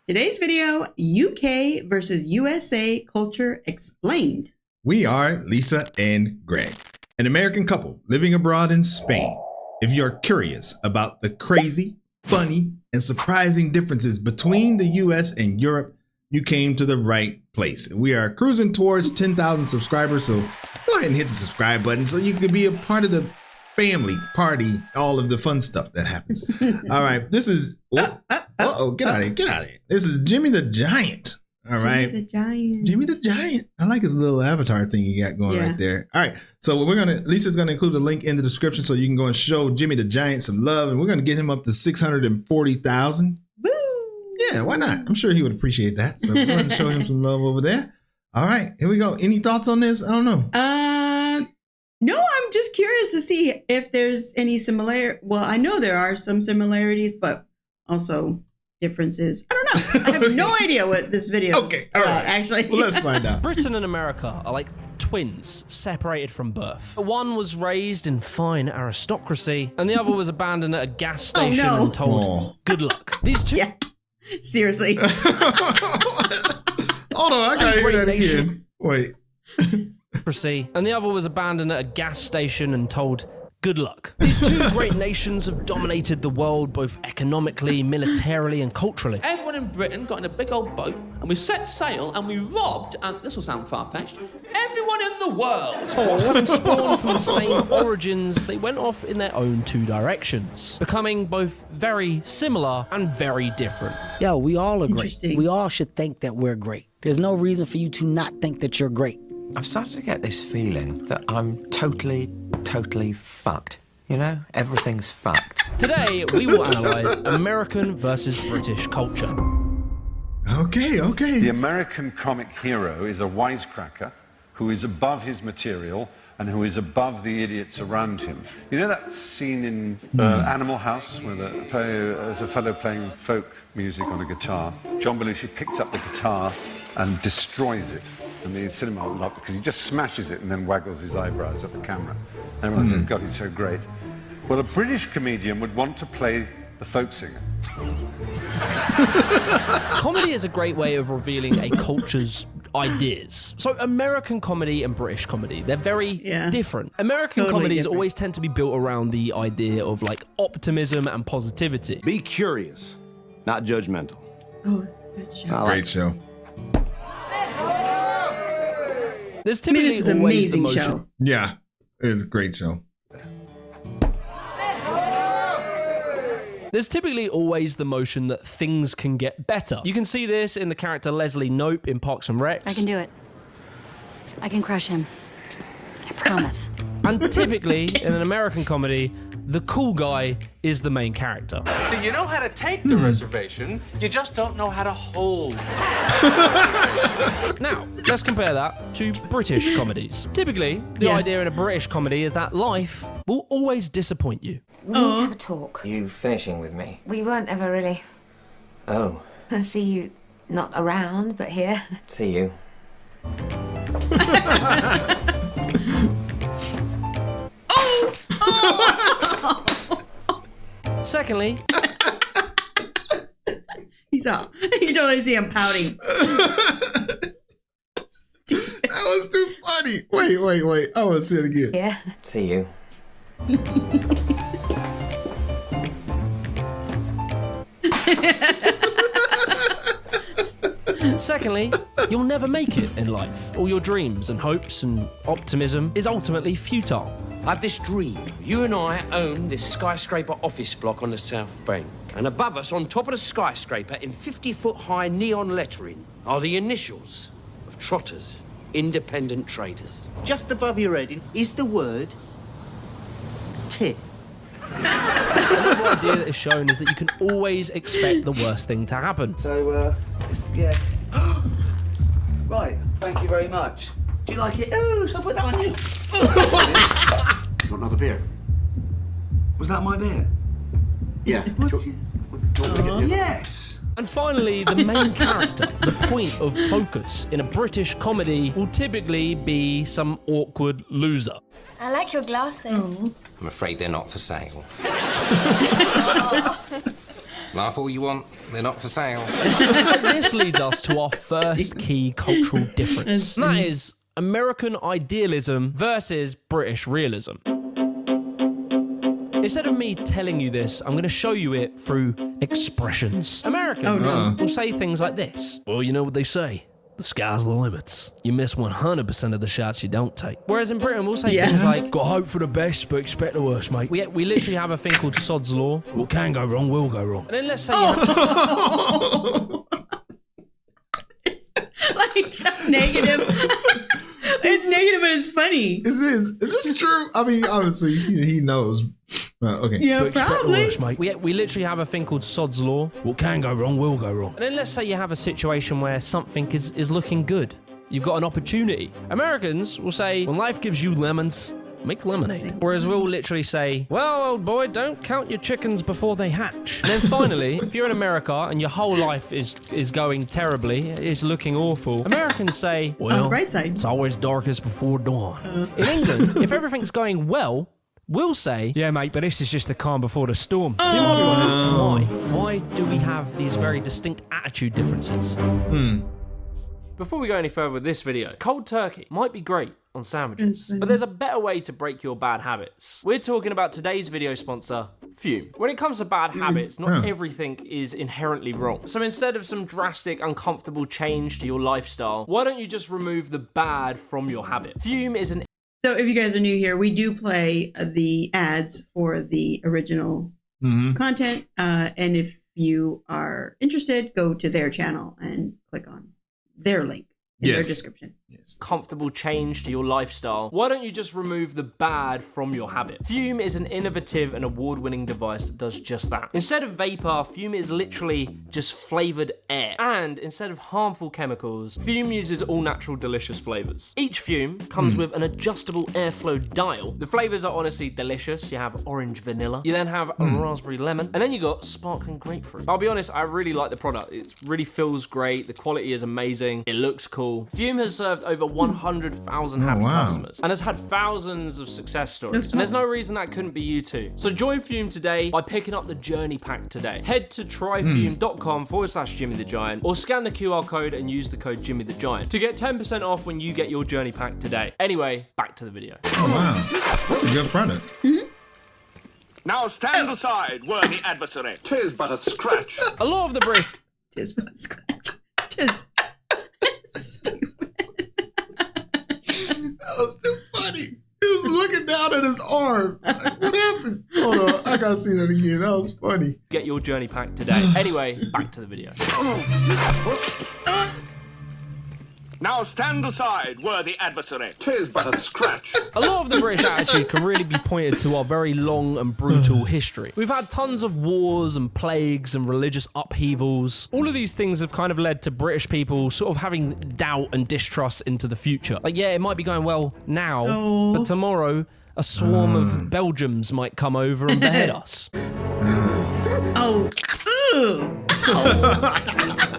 Today's video, UK versus USA culture explained. We are Lisa and Greg, an American couple living abroad in Spain. If you're curious about the crazy, funny, and surprising differences between the US and Europe, you came to the right place. We are cruising towards 10,000 subscribers, so go ahead and hit the subscribe button so you can be a part of the family party, all of the fun stuff that happens. All right, this is, get out of here. This is Jimmy the Giant. All right. Jimmy the Giant. Jimmy the Giant. I like his little avatar thing you got going right there. All right. So Lisa's going to include a link in the description so you can go and show Jimmy the Giant some love. And we're going to get him up to 640,000. Woo! Yeah, why not? I'm sure he would appreciate that. So we're going to show him some love over there. All right. Here we go. Any thoughts on this? I don't know. No, I'm just curious to see if there's any similarity. Well, I know there are some similarities, but also differences. I don't know. I have no idea what this video is about, actually. Well, let's find out. Britain and America are like twins separated from birth. One was raised in fine aristocracy, and the other was abandoned at a gas station and told, good luck. These two... Yeah, seriously. Hold on, I gotta hear that again. Wait. And the other was abandoned at a gas station and told, good luck. These two great nations have dominated the world both economically, militarily, and culturally. Everyone in Britain got in a big old boat and we set sail and we robbed, and this will sound far-fetched, everyone in the world. Having spawned from the same origins, they went off in their own two directions, becoming both very similar and very different. Yo, we all are great. We all should think that we're great. There's no reason for you to not think that you're great. I've started to get this feeling that I'm totally fucked. You know, everything's fucked. Today, we will analyze American versus British culture. Okay. The American comic hero is a wisecracker who is above his material and who is above the idiots around him. You know that scene in Animal House where there's a fellow playing folk music on a guitar. John Belushi picks up the guitar and destroys it. And the cinema will laugh because he just smashes it and then waggles his eyebrows at the camera. And everyone says, God, he's so great. Well, a British comedian would want to play the folk singer. Comedy is a great way of revealing a culture's ideas. So American comedy and British comedy, they're very different. American comedies always tend to be built around the idea of like optimism and positivity. Be curious, not judgmental. Oh, it's a good show. Great show. There's typically this is an amazing show. Yeah, it's a great show. There's typically always the motion that things can get better. You can see this in the character Leslie Knope in Parks and Rec. I can do it. I can crush him. I promise. And typically, in an American comedy, the cool guy is the main character. So you know how to take the reservation, you just don't know how to hold. Now, let's compare that to British comedies. Typically, the idea in a British comedy is that life will always disappoint you. We need to have a talk. You finishing with me? We weren't ever really. Oh. I see you not around, but here. See you. Secondly, You totally see him pouting. That was too funny. Wait. I want to see it again. Yeah. See you. Secondly, you'll never make it in life. All your dreams and hopes and optimism is ultimately futile. I have this dream. You and I own this skyscraper office block on the South Bank. And above us, on top of the skyscraper, in 50-foot-high neon lettering, are the initials of Trotters, independent traders. Just above your head is the word tip. Another idea that is shown is that you can always expect the worst thing to happen. So, yeah. Right, thank you very much. Do you like it? Oh, shall I put that on you? You want another beer? Was that my beer? Yeah. Yes. And finally, the main character, the point of focus in a British comedy will typically be some awkward loser. I like your glasses. I'm afraid they're not for sale. Laugh all you want, they're not for sale. So this leads us to our first key cultural difference. And that is American idealism versus British realism. Instead of me telling you this, I'm going to show you it through expressions. Americans will say things like this. Well, you know what they say. The sky's the limits. You miss 100% of the shots you don't take. Whereas in Britain, we'll say things like, got hope for the best, but expect the worst, mate. We literally have a thing called sod's law. What can go wrong will go wrong. And then let's say It's like so negative. It's negative, but it's funny. Is this true? I mean, obviously, he knows. Okay. Yeah, probably. Worst, mate. We literally have a thing called sod's law. What can go wrong will go wrong. And then let's say you have a situation where something is looking good. You've got an opportunity. Americans will say, when life gives you lemons, make lemonade. Whereas we'll literally say, well, old boy, don't count your chickens before they hatch. And then finally, if you're in America and your whole life is going terribly, it's looking awful, Americans say, well, right side. It's always darkest before dawn. In England, if everything's going well, we'll say, yeah, mate, but this is just the calm before the storm. So you might be wondering, why? Why do we have these very distinct attitude differences? Before we go any further with this video, cold turkey might be great on sandwiches, but there's a better way to break your bad habits. We're talking about today's video sponsor, Fume. When it comes to bad habits, not everything is inherently wrong. So instead of some drastic, uncomfortable change to your lifestyle, why don't you just remove the bad from your habit? Fume is an... So if you guys are new here, we do play the ads for the original content. And if you are interested, go to their channel and click on their link in their description. Comfortable change to your lifestyle. Why don't you just remove the bad from your habit? Fume is an innovative and award-winning device that does just that. Instead of vapor, Fume is literally just flavored air. And instead of harmful chemicals, Fume uses all natural delicious flavors. Each Fume comes with an adjustable airflow dial. The flavors are honestly delicious. You have orange vanilla, you then have a raspberry lemon, and then you got sparkling grapefruit. I'll be honest, I really like the product. It really feels great. The quality is amazing. It looks cool. Fume has served over 100,000 happy customers and has had thousands of success stories. And there's no reason that couldn't be you too. So join Fume today by picking up the Journey Pack today. Head to tryfume.com/Jimmy the Giant or scan the QR code and use the code Jimmy the Giant to get 10% off when you get your Journey Pack today. Anyway, back to the video. Oh wow, that's a good product. Now stand aside, worthy adversary. 'Tis but a scratch. A lot of the British... 'Tis but a scratch. 'Tis... Stupid. That was too funny. He was looking down at his arm. Like, what happened? Hold on, I gotta see that again. That was funny. Get your Journey Pack today. Anyway, back to the video. Now stand aside, worthy adversary. 'Tis but a scratch. A lot of the British attitude can really be pointed to our very long and brutal history. We've had tons of wars and plagues and religious upheavals. All of these things have kind of led to British people sort of having doubt and distrust into the future. Like, yeah, it might be going well now, but tomorrow a swarm of Belgians might come over and behead us.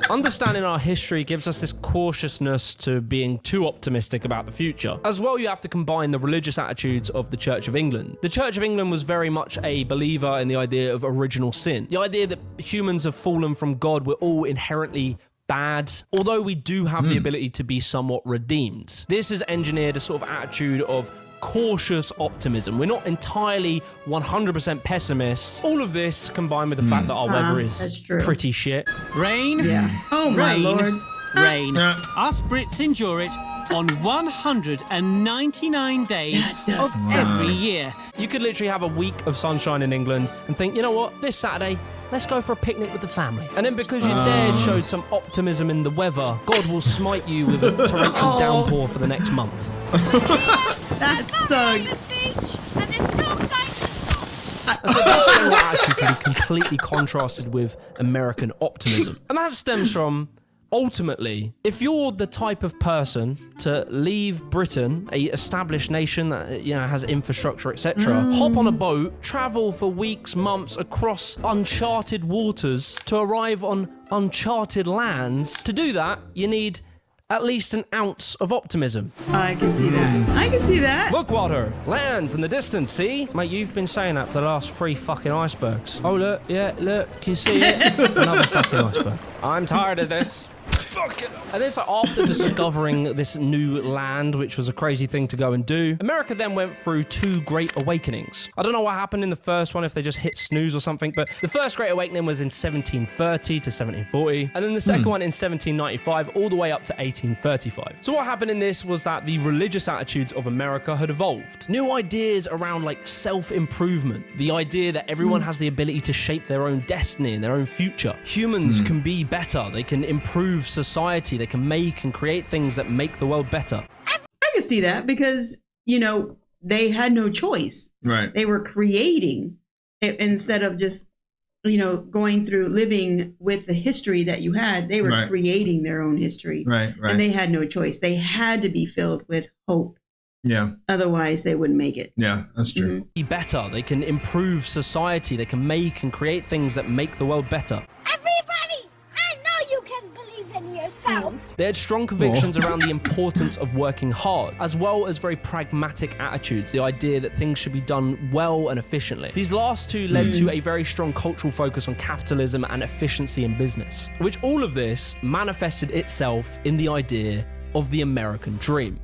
Understanding our history gives us this cautiousness to being too optimistic about the future. As well, you have to combine the religious attitudes of the Church of England. The Church of England was very much a believer in the idea of original sin. The idea that humans have fallen from God, we're all inherently bad, although we do have the ability to be somewhat redeemed. This has engineered a sort of attitude of cautious optimism. We're not entirely 100% pessimists. All of this combined with the fact that our weather is pretty shit. Rain? Yeah. Oh my lord. Rain. Us Brits endure it on 199 days of every year. You could literally have a week of sunshine in England and think, you know what, this Saturday, let's go for a picnic with the family. And then because your dad showed some optimism in the weather, God will smite you with a torrential downpour for the next month. That sucks. So this attitude can be completely contrasted with American optimism. And that stems from, ultimately, if you're the type of person to leave Britain, a established nation that has infrastructure, etc., hop on a boat, travel for weeks, months across uncharted waters to arrive on uncharted lands, to do that, you need at least an ounce of optimism. I can see that. I can see that. Look, Walter, lands in the distance, see? Mate, you've been saying that for the last 3 fucking icebergs. Oh, look, yeah, look, can you see it? Another fucking iceberg. I'm tired of this. Fuck it. And then so after discovering this new land, which was a crazy thing to go and do, America then went through 2 great awakenings. I don't know what happened in the first one, if they just hit snooze or something, but the first great awakening was in 1730 to 1740, and then the second one in 1795 all the way up to 1835. So what happened in this was that the religious attitudes of America had evolved. New ideas around like self-improvement, the idea that everyone has the ability to shape their own destiny and their own future. Humans can be better, they can improve society, they can make and create things that make the world better. I can see that because, you know, they had no choice. Right. They were creating it instead of just, you know, going through living with the history that you had. They were creating their own history. Right. And they had no choice. They had to be filled with hope. Yeah. Otherwise, they wouldn't make it. Yeah, that's true. Be better. They can improve society. They can make and create things that make the world better. Everybody, I know you can believe in yourself. They had strong convictions around the importance of working hard, as well as very pragmatic attitudes, the idea that things should be done well and efficiently. These last two led to a very strong cultural focus on capitalism and efficiency in business, which all of this manifested itself in the idea of the American dream.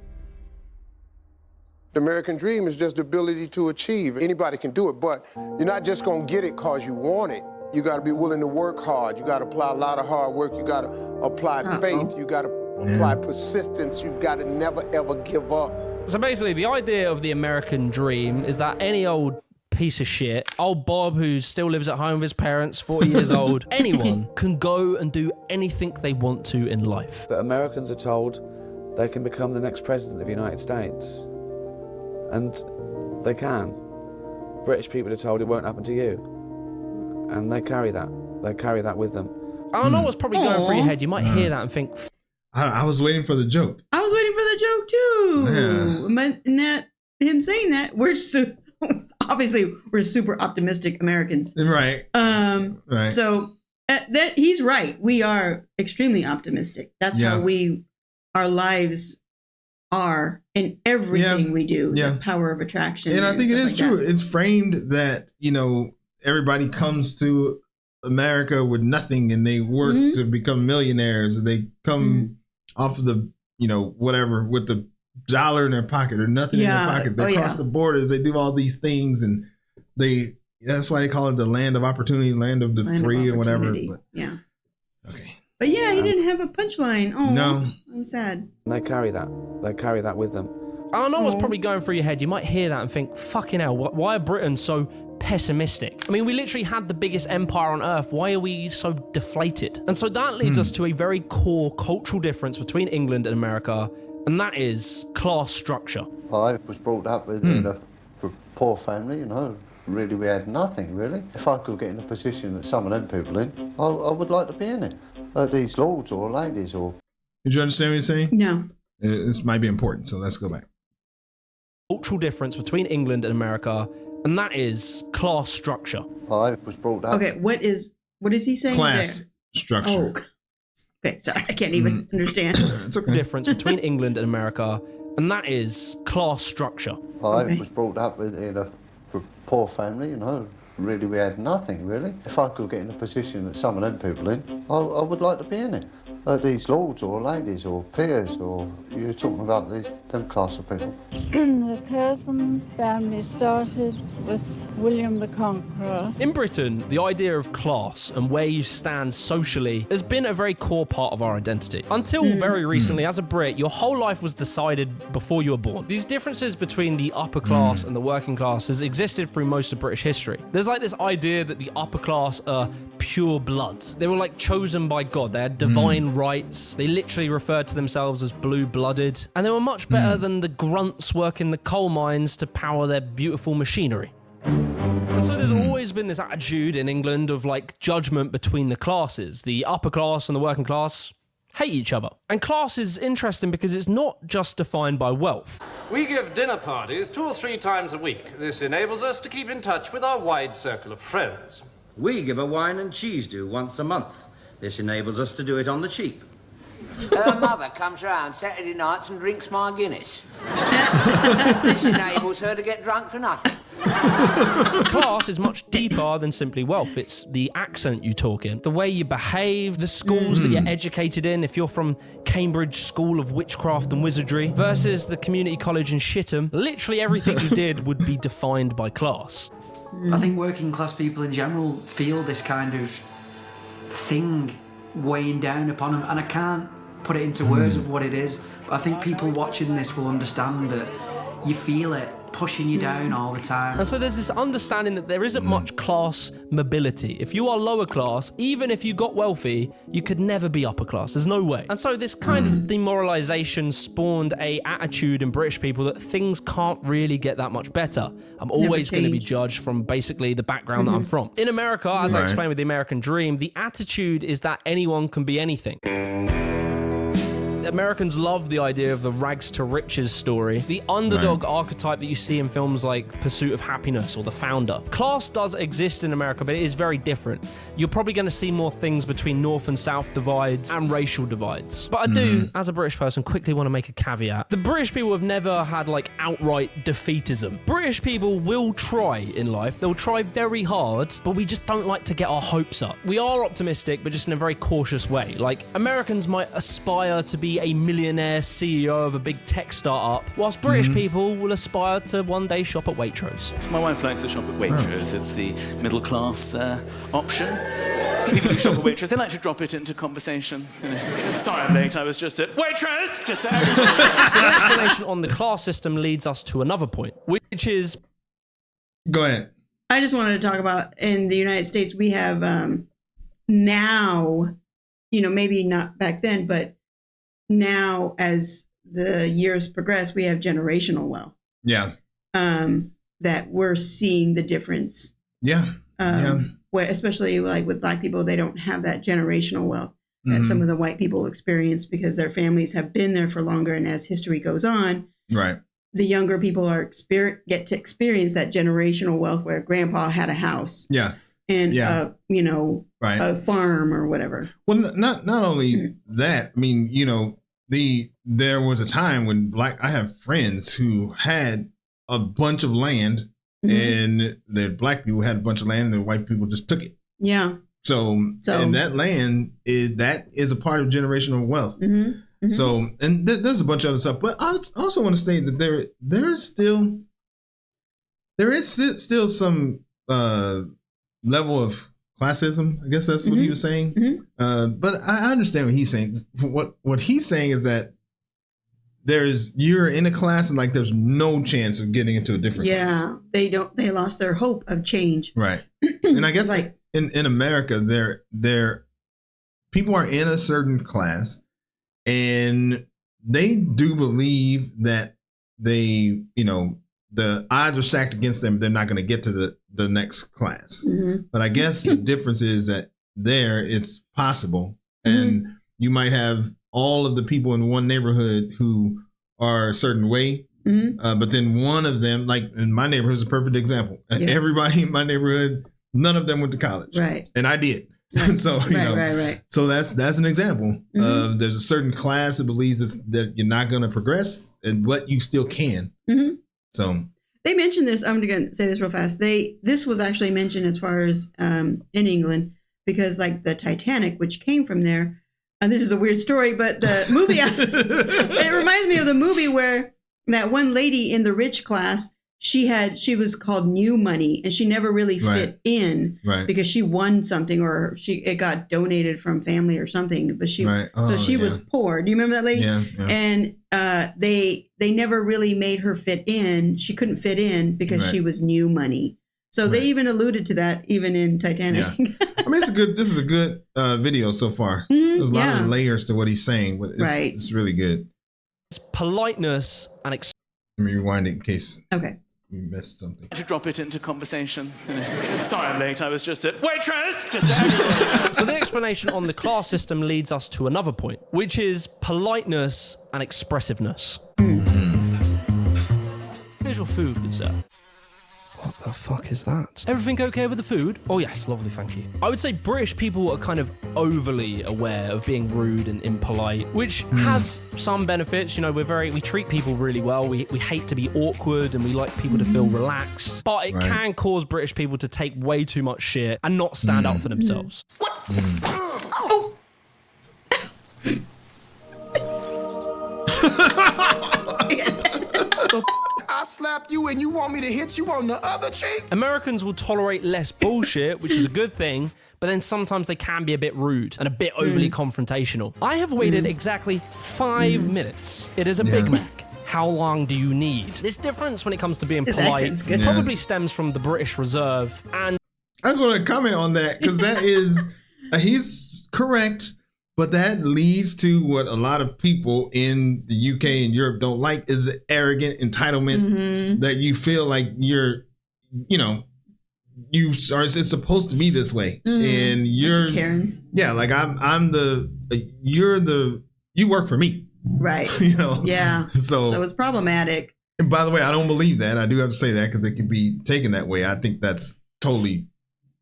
The American dream is just the ability to achieve. Anybody can do it, but you're not just gonna get it because you want it. You gotta be willing to work hard. You gotta apply a lot of hard work. You gotta apply faith. You gotta apply persistence. You've gotta never, ever give up. So basically, the idea of the American dream is that any old piece of shit, old Bob who still lives at home with his parents, 40 years old, anyone can go and do anything they want to in life. That Americans are told they can become the next president of the United States. And they can. British people are told it won't happen to you. And they carry that. They carry that with them. I know what's probably going through your head. You might hear that and think... I was waiting for the joke. I was waiting for the joke, too. Yeah. And that, him saying that, obviously, we're super optimistic Americans. Right. Right. So, that he's right. We are extremely optimistic. That's how our lives are in everything we do. The power of attraction. And I think it is true. It's framed that, you know, everybody comes to America with nothing and they work to become millionaires. They come off of the, you know, whatever, with the dollar in their pocket or nothing in their pocket. They cross the borders. They do all these things, and that's why they call it the land of opportunity, land of the free or whatever. But, okay. But yeah, he didn't have a punchline. Oh, no. I'm sad. They carry that. They carry that with them. I know what's probably going through your head. You might hear that and think, fucking hell, why are Britons so pessimistic? I mean, we literally had the biggest empire on earth. Why are we so deflated? And so that leads us to a very core cultural difference between England and America, and that is class structure. I was brought up in a poor family, you know. Really, we had nothing, really. If I could get in a position that some of them people in, I would like to be in it. These lords or ladies or... Did you understand what you're saying? No. This might be important, so let's go back. Cultural difference between England and America, and that is class structure. I was brought up... Okay, what is he saying class there? Structure. Oh, okay, sorry, I can't even understand. It's okay. Difference between England and America, and that is class structure. I was brought up in a poor family, you know. Really, we had nothing, really. If I could get in a position that some of them people in, I would like to be in it. These lords or ladies or peers or... You're talking about them class of people. The Curzons family started with William the Conqueror. In Britain, the idea of class and where you stand socially has been a very core part of our identity. Until very recently, as a Brit, your whole life was decided before you were born. These differences between the upper class and the working class has existed through most of British history. There's like this idea that the upper class are pure blood. They were like chosen by God. They had divine rights. They literally referred to themselves as blue-blooded. And they were much better than the grunts working the coal mines to power their beautiful machinery. And so there's always been this attitude in England of like judgment between the classes. The upper class and the working class hate each other. And class is interesting because it's not just defined by wealth. We give dinner parties 2 or 3 times a week. This enables us to keep in touch with our wide circle of friends. We give a wine and cheese do once a month. This enables us to do it on the cheap. Her mother comes round Saturday nights and drinks my Guinness. This enables her to get drunk for nothing. Class is much deeper than simply wealth. It's the accent you talk in, the way you behave, the schools that you're educated in. If you're from Cambridge School of Witchcraft and Wizardry versus the community college in Shitham, literally everything you did would be defined by class. I think working class people in general feel this kind of thing weighing down upon them, and I can't put it into words of what it is, but I think people watching this will understand that you feel it pushing you down all the time. And so there's this understanding that there isn't much class mobility. If you are lower class, even if you got wealthy, you could never be upper class. There's no way. And so this kind of demoralization spawned a attitude in British people that things can't really get that much better. I'm always going to be judged from basically the background that I'm from. In America, as I explained with the American Dream, the attitude is that anyone can be anything. Americans love the idea of the rags to riches story, the underdog archetype that you see in films like Pursuit of Happiness or The Founder. Class does exist in America, but it is very different. You're probably going to see more things between North and South divides and racial divides. But I do, as a British person, quickly want to make a caveat. The British people have never had like outright defeatism. British people will try in life. They'll try very hard, but we just don't like to get our hopes up. We are optimistic, but just in a very cautious way. Like, Americans might aspire to be a millionaire CEO of a big tech startup, whilst British people will aspire to one day shop at Waitrose. My wife likes to shop at Waitrose. It's the middle class option. People who shop at Waitrose, they like to drop it into conversations. You know, sorry I'm late, I was just at Waitrose! Just there. So the explanation on the class system leads us to another point, which is... Go ahead. I just wanted to talk about, in the United States, we have now, maybe not back then, but now as the years progress, we have generational wealth. Yeah. That we're seeing the difference. Yeah. Where, especially like with Black people, they don't have that generational wealth that some of the white people experience because their families have been there for longer. And as history goes on, the younger people get to experience that generational wealth where grandpa had a house. Yeah. And, a farm or whatever. Well, not only that, I mean, there was a time when I have friends who had a bunch of land and the Black people had a bunch of land and the white people just took it. Yeah. So and that land is a part of generational wealth. So, and there's a bunch of other stuff, but I also want to state that there is still some level of classism. I guess that's what he was saying. But I understand what he's saying. What he's saying is that you're in a class and like there's no chance of getting into a different class. Yeah, they lost their hope of change. Right. And I guess in America, there people are in a certain class and they do believe that the odds are stacked against them. They're not going to get to the next class. But I guess the difference is that it's possible. And you might have all of the people in one neighborhood who are a certain way. But then one of them, like in my neighborhood is a perfect example. Everybody in my neighborhood, none of them went to college. Right. And I did. So, so that's an example of there's a certain class that believes that you're not going to progress but you still can. So they mentioned this. I'm going to say this real fast. This was actually mentioned as far as in England because like the Titanic, which came from there. And this is a weird story, but the movie, it reminds me of the movie where that one lady in the rich class, she was called New Money and she never really fit in because she won something or it got donated from family or something, but she was poor. Do you remember that lady? Yeah. And they never really made her fit in. She couldn't fit in because she was New Money. So they even alluded to that even in Titanic. Yeah. I mean, this is a good video so far. There's a lot of layers to what he's saying, but it's really good. It's politeness and let me rewind it in case we missed something. To drop it into conversations. You know, sorry I'm late, I was just at Waitrose! Just there. So the explanation on the class system leads us to another point, which is politeness and expressiveness. Here's your food, good sir. What the fuck is that? Everything okay with the food? Oh yes, lovely, thank you. I would say British people are kind of overly aware of being rude and impolite, which has some benefits. You know, we treat people really well. We hate to be awkward and we like people to feel relaxed. But it can cause British people to take way too much shit and not stand up for themselves. Oh. I slap you and you want me to hit you on the other cheek? Americans will tolerate less bullshit, which is a good thing, but then sometimes they can be a bit rude and a bit overly confrontational. I have waited exactly 5 minutes. It is a Big Mac. How long do you need? This difference when it comes to being polite probably stems from the British Reserve. And I just want to comment on that because that is, he's correct, but that leads to what a lot of people in the UK and Europe don't like is the arrogant entitlement that you feel like you're, you know, you are, it's supposed to be this way. And you're Karens. Yeah, like you work for me. Right. You know? Yeah. So it's problematic. And by the way, I don't believe that. I do have to say that because it can be taken that way. I think that's totally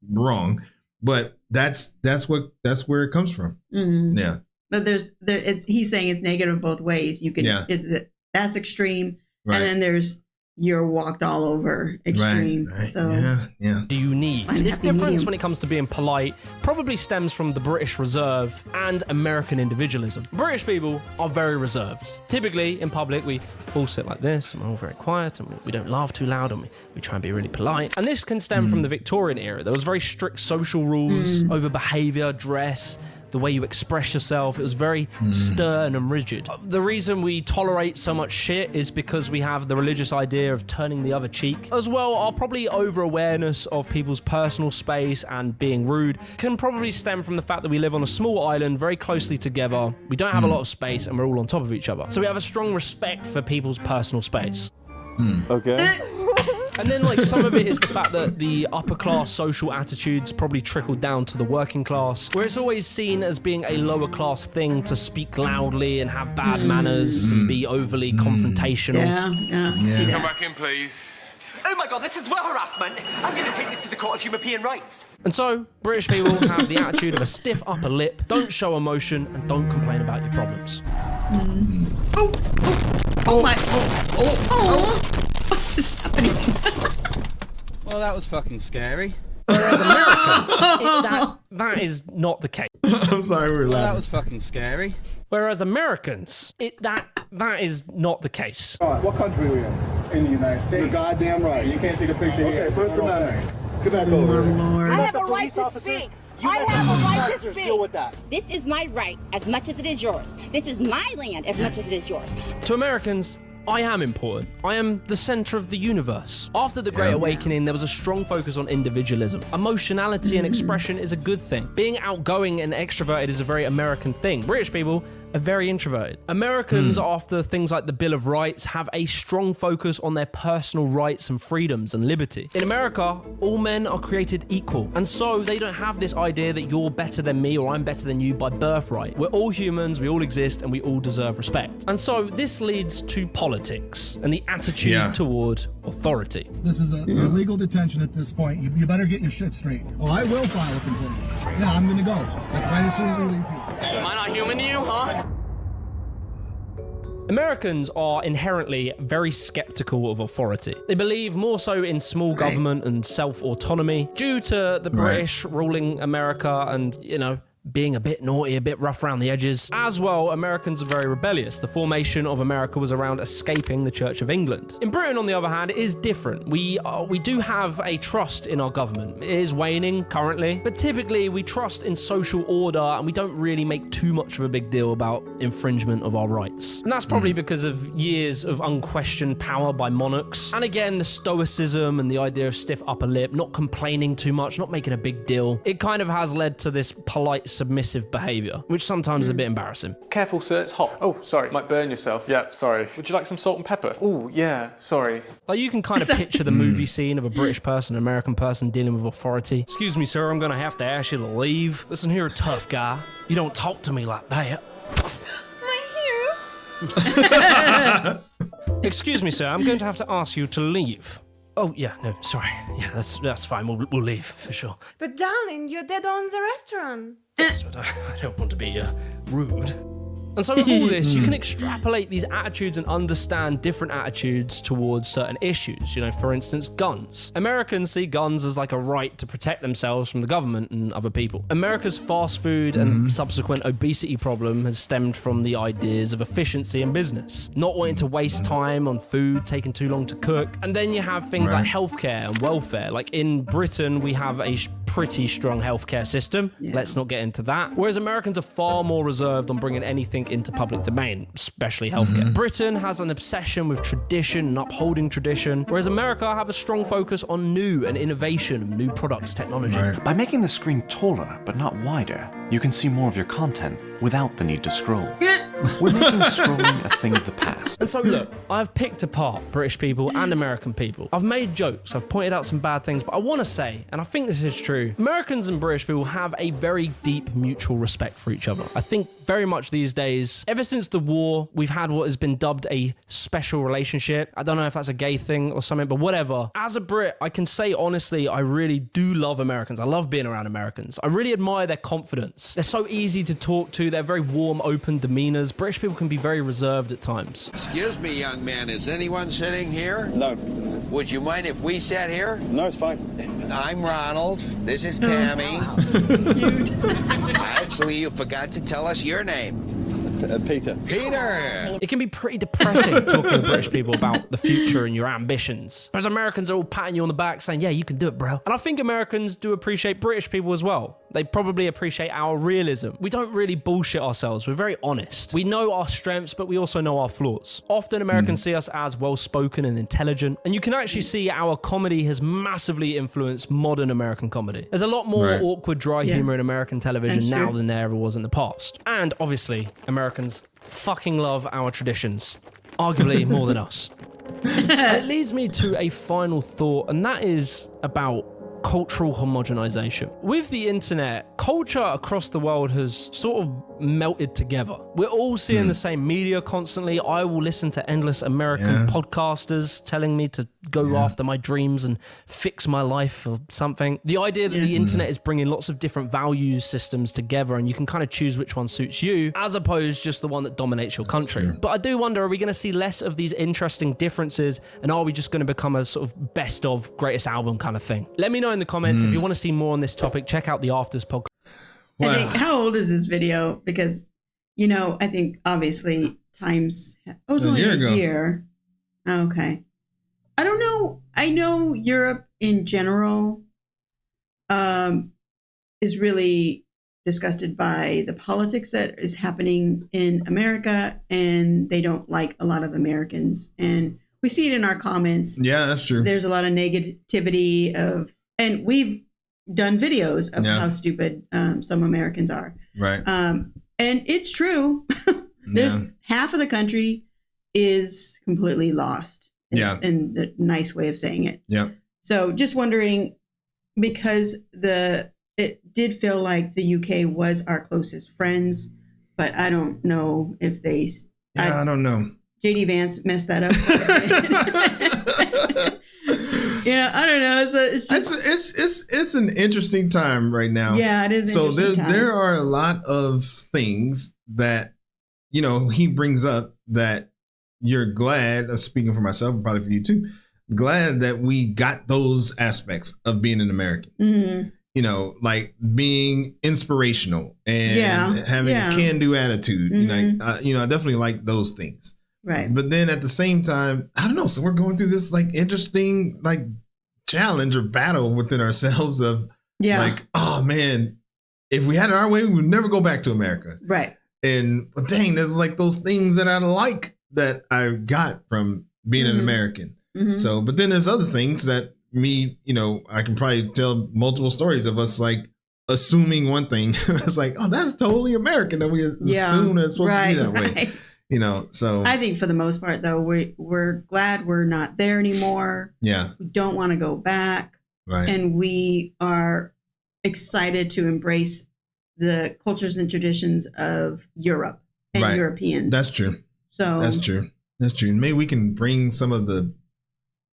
wrong. But that's where it comes from. Yeah. But he's saying it's negative both ways. You can that's extreme. Right. And then there's you're walked all over extreme. Right. So do you need? This difference when it comes to being polite probably stems from the British Reserve and American individualism. British people are very reserved. Typically in public we all sit like this and we're all very quiet and we don't laugh too loud and we try and be really polite. And this can stem from the Victorian era. There was very strict social rules over behaviour, dress, the way you express yourself. It was very stern and rigid. The reason we tolerate so much shit is because we have the religious idea of turning the other cheek. As well, our probably over-awareness of people's personal space and being rude can probably stem from the fact that we live on a small island very closely together. We don't have a lot of space and we're all on top of each other. So we have a strong respect for people's personal space. Okay. And then, like, some of it is the fact that the upper class social attitudes probably trickled down to the working class, where it's always seen as being a lower class thing to speak loudly and have bad manners and be overly confrontational. See Come back in, please. Oh my God, this is well harassment. I'm going to take this to the Court of European Rights. And so, British people have the attitude of a stiff upper lip, don't show emotion, and don't complain about your problems. Oh my. What is happening? Well, that was fucking scary. Whereas Americans, that is not the case. I'm sorry, we're laughing. Well, that was fucking scary. Whereas Americans, that is not the case. What country are we in? In the United States. You're goddamn right. You can't see the picture here. Okay, First Amendment. Get back over here. I have a right to speak. I have a right to speak. Deal with that. This is my right as much as it is yours. This is my land as much as it is yours. To Americans, I am important. I am the center of the universe. After the Great Awakening, there was a strong focus on individualism. Emotionality and expression is a good thing. Being outgoing and extroverted is a very American thing. British people are very introverted. Americans, after things like the Bill of Rights, have a strong focus on their personal rights and freedoms and liberty. In America, all men are created equal. And so they don't have this idea that you're better than me or I'm better than you by birthright. We're all humans, we all exist, and we all deserve respect. And so this leads to politics and the attitude toward authority. This is a illegal detention at this point. You better get your shit straight. Oh, I will file a complaint. Yeah, I'm gonna go. Like right as soon as we leave here. Am I not human to you, huh? Americans are inherently very skeptical of authority. They believe more so in small government and self-autonomy due to the British ruling America and, you know, being a bit naughty, a bit rough around the edges. As well, Americans are very rebellious. The formation of America was around escaping the Church of England. In Britain, on the other hand, it is different. We do have a trust in our government. It is waning currently, but typically we trust in social order and we don't really make too much of a big deal about infringement of our rights. And that's probably because of years of unquestioned power by monarchs. And again, the stoicism and the idea of stiff upper lip, not complaining too much, not making a big deal. It kind of has led to this polite submissive behaviour, which sometimes is a bit embarrassing. Careful, sir, it's hot. Oh, sorry. Might burn yourself. Yeah, sorry. Would you like some salt and pepper? Oh, yeah, sorry. Like, you can kind of picture the movie scene of a British person, an American person dealing with authority. Excuse me, sir, I'm going to have to ask you to leave. Listen here, tough guy. You don't talk to me like that. My hero. Excuse me, sir, I'm going to have to ask you to leave. Oh, yeah, no, sorry. Yeah, that's fine. We'll leave, for sure. But darling, your dad owns a restaurant. Yes, but I don't want to be rude. And so with all this, you can extrapolate these attitudes and understand different attitudes towards certain issues. You know, for instance, guns. Americans see guns as like a right to protect themselves from the government and other people. America's fast food and subsequent obesity problem has stemmed from the ideas of efficiency in business, not wanting to waste time on food, taking too long to cook. And then you have things like healthcare and welfare. Like in Britain, we have a pretty strong healthcare system. Let's not get into that. Whereas Americans are far more reserved on bringing anything into public domain, especially healthcare. Britain has an obsession with tradition and upholding tradition, whereas America have a strong focus on new and innovation, new products, technology. By making the screen taller but not wider, you can see more of your content without the need to scroll. We're making scrolling a thing of the past. And so look, I've picked apart British people and American people. I've made jokes, I've pointed out some bad things, but I want to say, and I think this is true, Americans and British people have a very deep mutual respect for each other. I think very much these days, ever since the war, we've had what has been dubbed a special relationship. I don't know if that's a gay thing or something, but whatever. As a Brit, I can say honestly, I really do love Americans. I love being around Americans. I really admire their confidence. They're so easy to talk to. They're very warm, open demeanors. British people can be very reserved at times. Excuse me, young man, is anyone sitting here? No. Would you mind if we sat here? No, it's fine. I'm Ronald. This is Pammy. Cute. Actually, you forgot to tell us your name. Peter. Peter! It can be pretty depressing talking to British people about the future and your ambitions. Whereas Americans are all patting you on the back saying, yeah, you can do it, bro. And I think Americans do appreciate British people as well. They probably appreciate our realism. We don't really bullshit ourselves. We're very honest. We know our strengths, but we also know our flaws. Often Americans see us as well-spoken and intelligent. And you can actually see our comedy has massively influenced modern American comedy. There's a lot more awkward, dry humor in American television now than there ever was in the past. And obviously, Americans fucking love our traditions, arguably more than us. It leads me to a final thought, and that is about cultural homogenization. With the internet, culture across the world has sort of melted together. We're all seeing the same media constantly. I will listen to endless American podcasters telling me to go after my dreams and fix my life or something. The idea that the internet is bringing lots of different value systems together and you can kind of choose which one suits you as opposed just the one that dominates your country. But I do wonder, are we going to see less of these interesting differences and are we just going to become a sort of best of greatest album kind of thing? Let me know in the comments if you want to see more on this topic. Check out the Afters podcast. Wow. I think, how old is this video? Because, you know, I think obviously times, it was only a year. Okay. I don't know. I know Europe in general is really disgusted by the politics that is happening in America, and they don't like a lot of Americans. And we see it in our comments. Yeah, that's true. There's a lot of negativity and we've done videos of how stupid some Americans are. Right. And it's true. There's half of the country is completely lost. In the nice way of saying it. Yeah. So just wondering, because it did feel like the UK was our closest friends, but I don't know if they. Yeah, I don't know. JD Vance messed that up. Yeah, I don't know. It's just it's an interesting time right now. Yeah, it is. So there are a lot of things that, you know, he brings up that you're glad, speaking for myself, probably for you too, glad that we got those aspects of being an American. Mm-hmm. You know, like being inspirational and having a can-do attitude. Mm-hmm. You know, I definitely like those things. Right. But then at the same time, I don't know. So we're going through this like interesting like challenge or battle within ourselves of like, oh man, if we had it our way, we would never go back to America. Right. And well, dang, there's like those things that I like that I got from being an American. Mm-hmm. So, but then there's other things that me, you know, I can probably tell multiple stories of us like assuming one thing. It's like, oh, that's totally American that we assume it's supposed to be that way. You know, so I think for the most part, though, we're glad we're not there anymore. Yeah. We don't want to go back. Right. And we are excited to embrace the cultures and traditions of Europe and Europeans. That's true. So that's true. That's true. Maybe we can bring some of the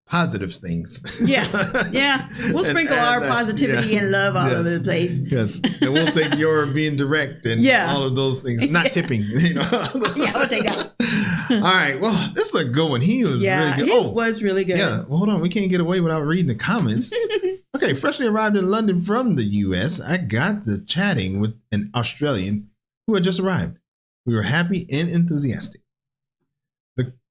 positive things. Yeah. We'll sprinkle our positivity and love all over the place. Yes. And we'll take your being direct and all of those things. Not tipping, you know. Yeah, we'll take that. All right. Well, this is a good one. He was really good. He was really good. Yeah. Well, hold on. We can't get away without reading the comments. Okay. Freshly arrived in London from the U.S., I got to chatting with an Australian who had just arrived. We were happy and enthusiastic.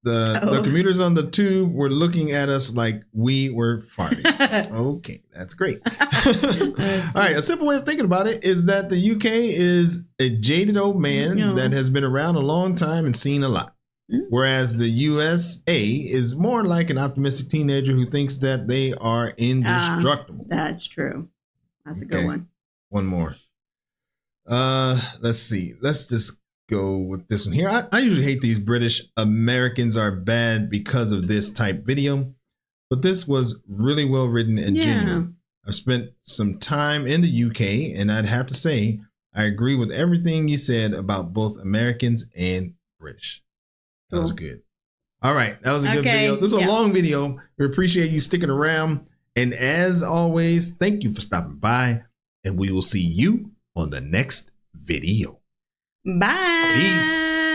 The commuters on the tube were looking at us like we were farting. Okay, that's great. All right, a simple way of thinking about it is that the UK is a jaded old man that has been around a long time and seen a lot. Whereas the USA is more like an optimistic teenager who thinks that they are indestructible. That's true. That's a good one. One more. Let's see. Let's just go with this one here. I usually hate these British Americans are bad because of this type video, but this was really well written and genuine. I've spent some time in the UK and I'd have to say I agree with everything you said about both Americans and British. That was good. All right. That was a good video. This is a long video. We appreciate you sticking around. And as always, thank you for stopping by and we will see you on the next video. Bye. Peace.